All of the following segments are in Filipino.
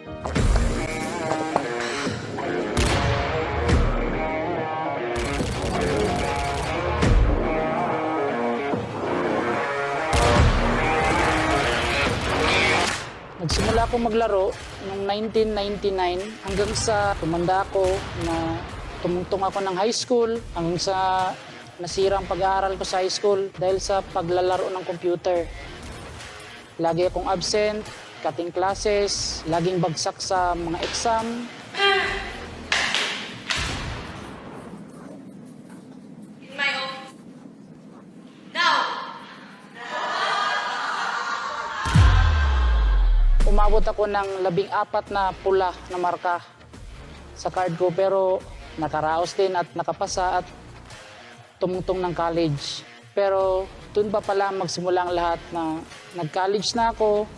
Nagsimula ako maglaro noong 1999 hanggang sa tumanda ako na tumungtong ako ng high school hanggang sa nasira ang pag-aaral ko sa high school dahil sa paglalaro ng computer. Lagi akong absent, cutting classes, laging bagsak sa mga exam. Umabot ako ng 14 na pula na marka sa card ko pero nakaraos din at nakapasa at tumungtong ng college. Pero doon pa pala magsimula ang lahat na nag-college na ako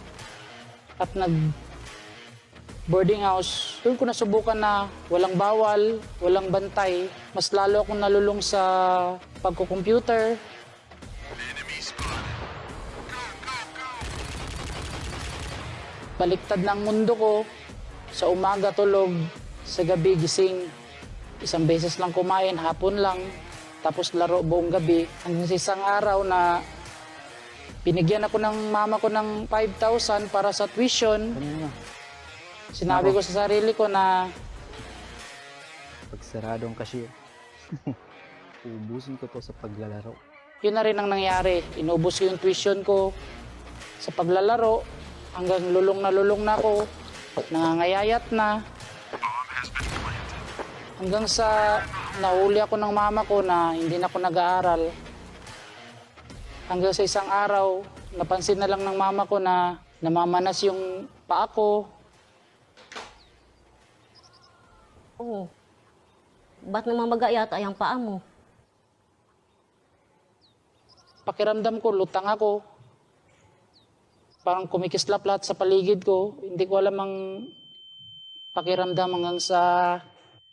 at nag-boarding house. Doon ko nasubukan na walang bawal, walang bantay. Mas lalo akong nalulung sa pagko-computer. Baliktad ng mundo ko. Sa umaga tulog, sa gabi gising. Isang beses lang kumain, hapon lang. Tapos laro buong gabi. Hanggang sa isang araw na binigyan ako ng mama ko ng 5,000 para sa tuition. Sinabi ko sa sarili ko na pagsaradong cashier. Ubusin ko to sa paglalaro. Yun na rin ang nangyari. Inubos ko yung tuition ko sa paglalaro. Hanggang lulong na ako, nangangayayat na. Hanggang sa nahuli ako ng mama ko na hindi na ako nag-aaral. Hanggang sa isang araw, napansin na lang ng mama ko na namamanas yung paa ko. Oo. Ba't namamaga yata yung paa mo? Pakiramdam ko, lutang ako. Parang kumikislap lahat sa paligid ko. Hindi ko alam ang pakiramdam hanggang sa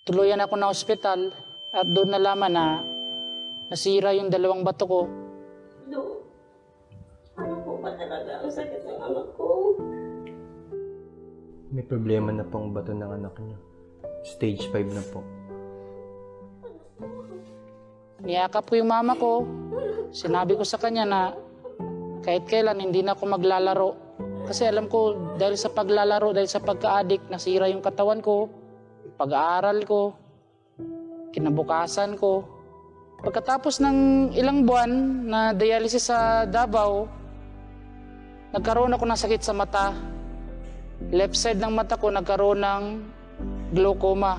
tuluyan ako na ospital at doon nalaman na nasira yung 2 bato ko. Do, ano po ba talaga ang sakit ng anak ko? May problema na pong bato ng anak niyo. Stage 5 na po. Niyakap ko yung mama ko. Sinabi ko sa kanya na kahit kailan hindi na ako maglalaro. Kasi alam ko dahil sa paglalaro, dahil sa pagka-addict, nasira yung katawan ko, pag-aaral ko, kinabukasan ko. Pagkatapos ng ilang buwan na dialysis sa Davao, nagkaroon ako ng sakit sa mata. Left side ng mata ko nagkaroon ng glaucoma.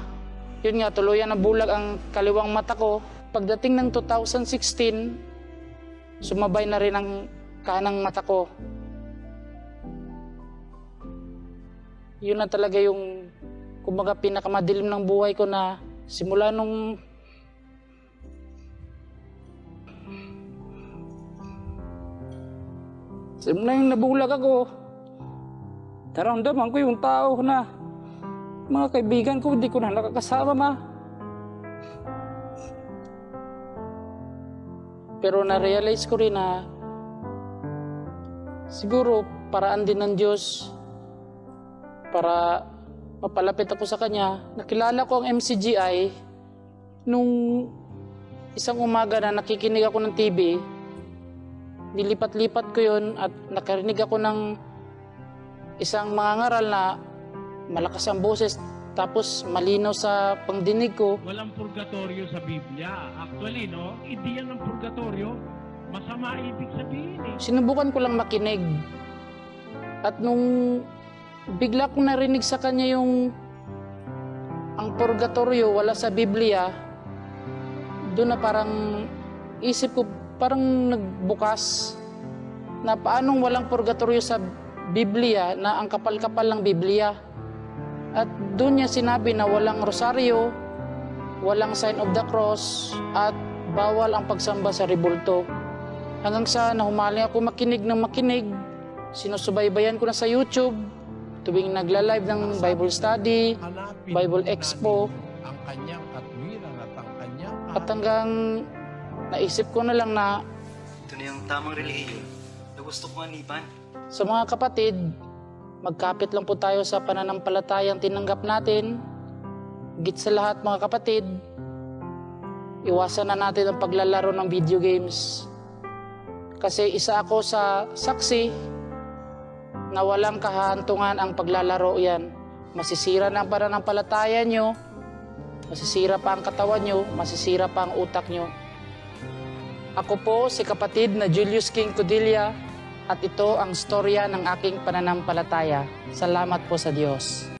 Yun nga, tuluyan na bulag ang kaliwang mata ko. Pagdating ng 2016, sumabay na rin ang kanang mata ko. Yun na talaga yung kumbaga pinakamadilim ng buhay ko na simula nung yung nabulag ako. Naramdaman ko yung tao na mga kaibigan ko hindi ko na nakakasama. Pero na-realize ko rin na siguro paraan din ng Diyos para mapalapit ako sa Kanya. Nakilala ko ang MCGI nung isang umaga na nakikinig ako ng TV. Nilipat-lipat ko yun at nakarinig ako ng isang mangangaral na malakas ang boses tapos malinaw sa pangdinig ko. Walang purgatorio sa Biblia. Actually, no? Hindi yan ang purgatorio. Masama ibig sabihin eh. Sinubukan ko lang makinig. At nung bigla kong narinig sa kanya yung ang purgatorio wala sa Biblia, doon na parang isip ko parang nagbukas na paanong walang purgatorio sa Biblia na ang kapal-kapal ng Biblia. At doon niya sinabi na walang rosaryo, walang sign of the cross, at bawal ang pagsamba sa rebulto. Hanggang sa nahumaling ako makinig ng makinig, sinusubaybayan ko na sa YouTube, tuwing nagla-live ng Bible study, Bible Expo, ang kanyang katwiran at ang kanyang at hanggang naisip ko na lang na ito na yung tamang relihiyon na gusto kong aniban. sa mga kapatid, magkapit lang po tayo sa pananampalatayang tinanggap natin. Higit sa lahat mga kapatid, iwasan na natin ang paglalaro ng video games. Kasi isa ako sa saksi na walang kahantungan ang paglalaro yan. Masisira na ang pananampalataya nyo, masisira pa ang katawan nyo, masisira pa ang utak nyo. Ako po si kapatid na Julius King Codilla at ito ang storya ng aking pananampalataya. Salamat po sa Diyos.